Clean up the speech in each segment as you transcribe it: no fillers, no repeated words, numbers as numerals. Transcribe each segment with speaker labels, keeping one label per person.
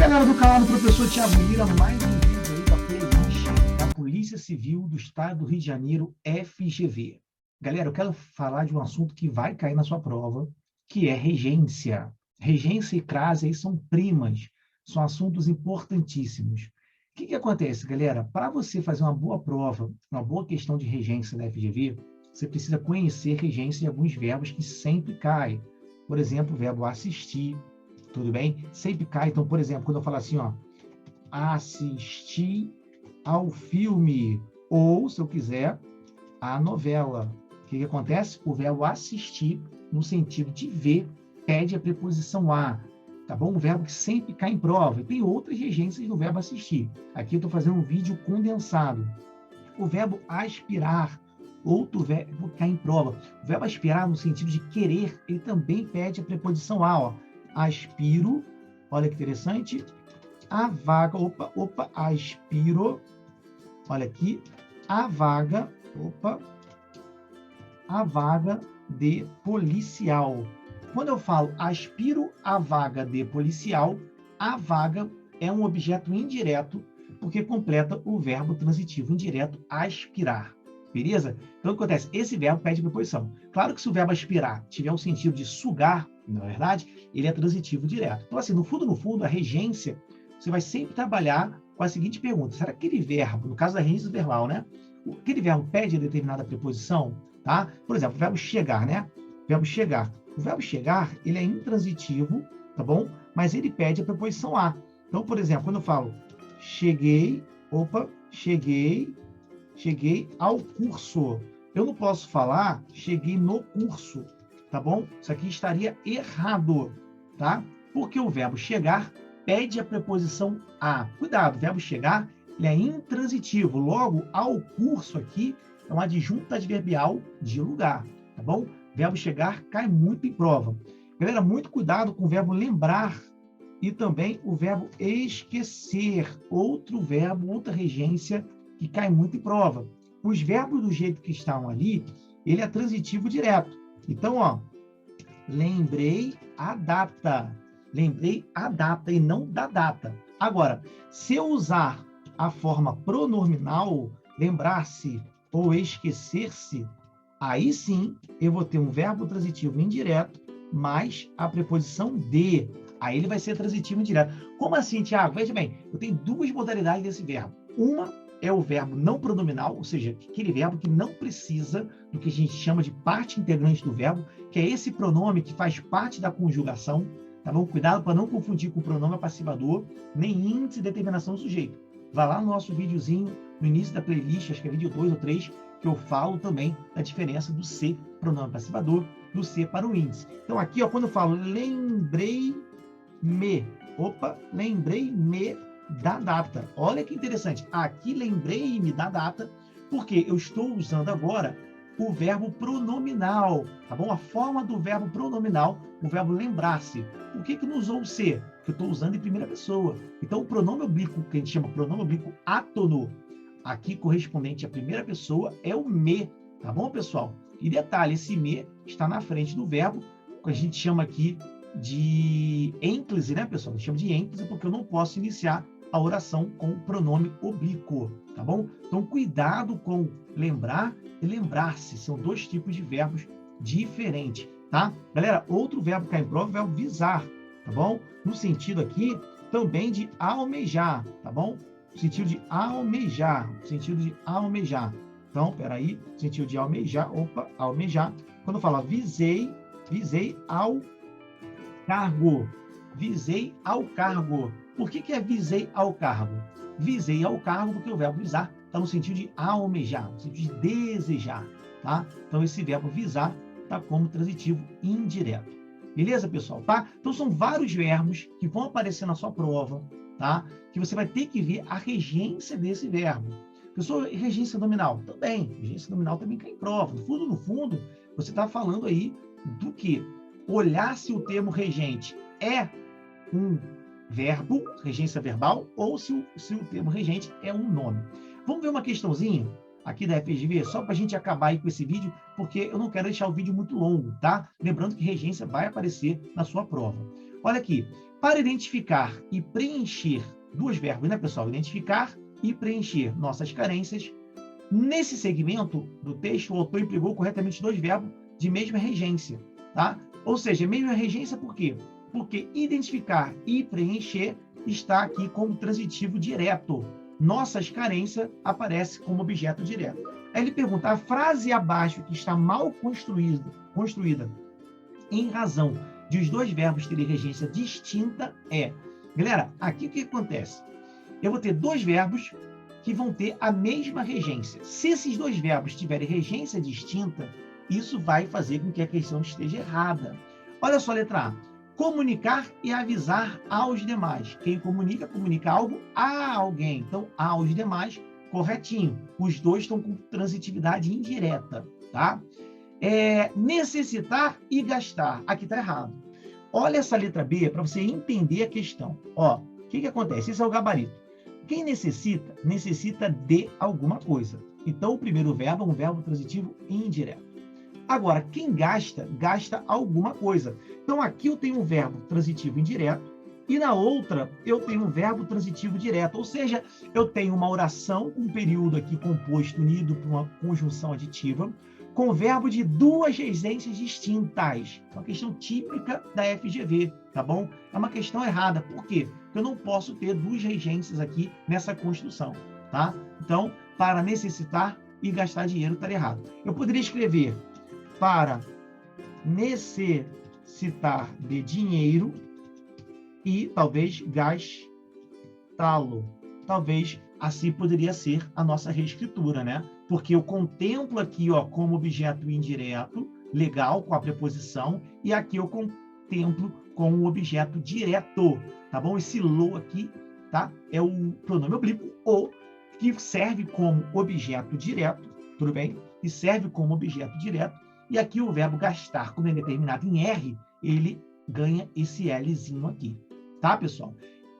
Speaker 1: Galera do canal do professor Thiago Lira, mais um vídeo aí da playlist da Polícia Civil do Estado do Rio de Janeiro, FGV. Galera, eu quero falar de um assunto que vai cair na sua prova, que é regência. Regência e crase aí são primas, são assuntos importantíssimos. O que acontece, galera? Para você fazer uma boa prova, uma boa questão de regência da FGV, você precisa conhecer regência de alguns verbos que sempre caem. Por exemplo, o verbo assistir, tudo bem? Sempre cai. Então, por exemplo, quando eu falo assim, ó, assistir ao filme, ou, se eu quiser, a novela. O que acontece? O verbo assistir, no sentido de ver, pede a preposição a, tá bom? Um verbo que sempre cai em prova. E tem outras regências do verbo assistir. Aqui eu estou fazendo um vídeo condensado. O verbo aspirar, outro verbo que cai em prova. O verbo aspirar, no sentido de querer, ele também pede a preposição a, ó. Aspiro, olha que interessante, a vaga, aspiro, olha aqui, a vaga de policial. Quando eu falo aspiro a vaga de policial, a vaga é um objeto indireto, porque completa o verbo transitivo indireto aspirar. Beleza? Então, o que acontece? Esse verbo pede preposição. Claro que se o verbo aspirar tiver o sentido de sugar, na verdade, ele é transitivo direto. Então, assim, no fundo, a regência, você vai sempre trabalhar com a seguinte pergunta. Será que aquele verbo, no caso da regência verbal, né? Aquele verbo pede determinada preposição, tá? Por exemplo, o verbo chegar, né? O verbo chegar. O verbo chegar, ele é intransitivo, tá bom? Mas ele pede a preposição a. Então, por exemplo, quando eu falo cheguei ao curso. Eu não posso falar cheguei no curso, tá bom? Isso aqui estaria errado, tá? Porque o verbo chegar pede a preposição a. Cuidado, o verbo chegar, ele é intransitivo. Logo, ao curso aqui é uma adjunta adverbial de lugar, tá bom? O verbo chegar cai muito em prova. Galera, muito cuidado com o verbo lembrar e também o verbo esquecer. Outro verbo, outra regência que cai muito em prova. Os verbos do jeito que estão ali, ele é transitivo direto. Então, ó, lembrei a data. Lembrei a data e não da data. Agora, se eu usar a forma pronominal, lembrar-se ou esquecer-se, aí sim eu vou ter um verbo transitivo indireto mais a preposição de. Aí ele vai ser transitivo indireto. Como assim, Thiago? Veja bem, eu tenho duas modalidades desse verbo. Uma é o verbo não pronominal, ou seja, aquele verbo que não precisa do que a gente chama de parte integrante do verbo, que é esse pronome que faz parte da conjugação, tá bom? Cuidado para não confundir com o pronome passivador, nem índice de determinação do sujeito. Vá lá no nosso videozinho, no início da playlist, acho que é vídeo 2 ou 3, que eu falo também da diferença do ser, pronome passivador, do ser para o índice. Então aqui, ó, quando eu falo lembrei-me da data. Olha que interessante. Aqui lembrei-me da data, porque eu estou usando agora o verbo pronominal, tá bom? A forma do verbo pronominal, o verbo lembrar-se. Por que não usou o ser? Porque eu estou usando em primeira pessoa. Então, o pronome oblíquo, que a gente chama pronome oblíquo átono, aqui correspondente à primeira pessoa, é o me, tá bom, pessoal? E detalhe, esse me está na frente do verbo, que a gente chama aqui de ênclise, né, pessoal? A gente chama de ênclise porque eu não posso iniciar a oração com o pronome oblíquo, tá bom? Então, cuidado com lembrar e lembrar-se. São dois tipos de verbos diferentes, tá? Galera, outro verbo que cai em prova é o verbo visar, tá bom? No sentido aqui também de almejar, tá bom? No sentido de almejar, Então, peraí, no sentido de almejar, almejar. Quando eu falo visei ao cargo. Visei ao cargo. Por que é visei ao cargo? Visei ao cargo porque o verbo visar está no sentido de almejar, no sentido de desejar, tá? Então, esse verbo visar está como transitivo indireto. Beleza, pessoal? Tá? Então, são vários verbos que vão aparecer na sua prova, tá? Que você vai ter que ver a regência desse verbo. Pessoal, regência nominal? Também. Regência nominal também cai em prova. No fundo, você está falando aí do que? Olhar se o termo regente é um verbo, regência verbal, ou se o termo regente é um nome. Vamos ver uma questãozinha aqui da FGV, só para a gente acabar aí com esse vídeo, porque eu não quero deixar o vídeo muito longo, tá? Lembrando que regência vai aparecer na sua prova. Olha aqui, para identificar e preencher, dois verbos, né, pessoal? Identificar e preencher nossas carências. Nesse segmento do texto, o autor empregou corretamente dois verbos de mesma regência, tá? Ou seja, mesma regência por quê? Porque identificar e preencher está aqui como transitivo direto. Nossas carências aparece como objeto direto. Aí ele pergunta, a frase abaixo que está mal construída em razão de os dois verbos terem regência distinta é... Galera, aqui o que acontece? Eu vou ter dois verbos que vão ter a mesma regência. Se esses dois verbos tiverem regência distinta, isso vai fazer com que a questão esteja errada. Olha só a letra A. Comunicar e avisar aos demais. Quem comunica, comunica algo a alguém. Então, aos demais, corretinho. Os dois estão com transitividade indireta, tá? Necessitar e gastar. Aqui está errado. Olha essa letra B para você entender a questão. Ó, o que acontece? Esse é o gabarito. Quem necessita, necessita de alguma coisa. Então, o primeiro verbo é um verbo transitivo indireto. Agora, quem gasta, gasta alguma coisa. Então, aqui eu tenho um verbo transitivo indireto e na outra eu tenho um verbo transitivo direto. Ou seja, eu tenho uma oração com um período aqui composto unido por uma conjunção aditiva com verbo de duas regências distintas. É uma questão típica da FGV, tá bom? É uma questão errada. Por quê? Porque eu não posso ter duas regências aqui nessa construção, tá? Então, para necessitar e gastar dinheiro, está errado. Eu poderia escrever para necessitar de dinheiro e talvez gastá-lo. Talvez assim poderia ser a nossa reescritura, né? Porque eu contemplo aqui, ó, como objeto indireto, legal, com a preposição, e aqui eu contemplo com o objeto direto, tá bom? Esse lo aqui, tá? É o pronome oblíquo, o, que serve como objeto direto, tudo bem? E serve como objeto direto, e aqui o verbo gastar, como é determinado em R, ele ganha esse Lzinho aqui, tá, pessoal?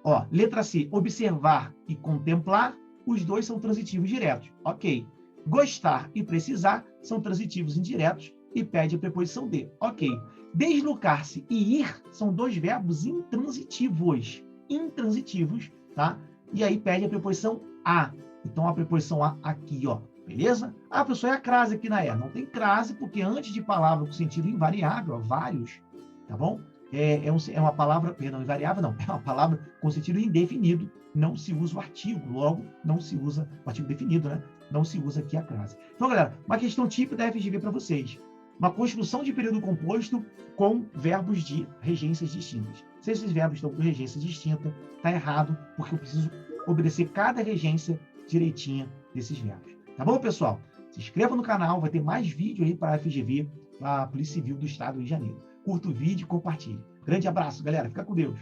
Speaker 1: Ó, letra C, observar e contemplar, os dois são transitivos diretos. Ok. Gostar e precisar são transitivos indiretos e pede a preposição de. Ok. Deslocar-se e ir são dois verbos intransitivos. Intransitivos, tá? E aí pede a preposição a. Então, a preposição a aqui, ó. Beleza? Ah, professor, é a crase aqui na E. Não tem crase, porque antes de palavra com sentido invariável, ó, vários, tá bom? É uma palavra, perdão, invariável não, é uma palavra com sentido indefinido, não se usa o artigo, logo não se usa o artigo definido, né? Não se usa aqui a crase. Então, galera, uma questão típica da FGV para vocês. Uma construção de período composto com verbos de regências distintas. Se esses verbos estão com regência distinta, está errado, porque eu preciso obedecer cada regência direitinha desses verbos. Tá bom, pessoal? Se inscreva no canal, vai ter mais vídeo aí para a FGV, para a Polícia Civil do Estado do Rio de Janeiro. Curta o vídeo e compartilhe. Grande abraço, galera. Fica com Deus.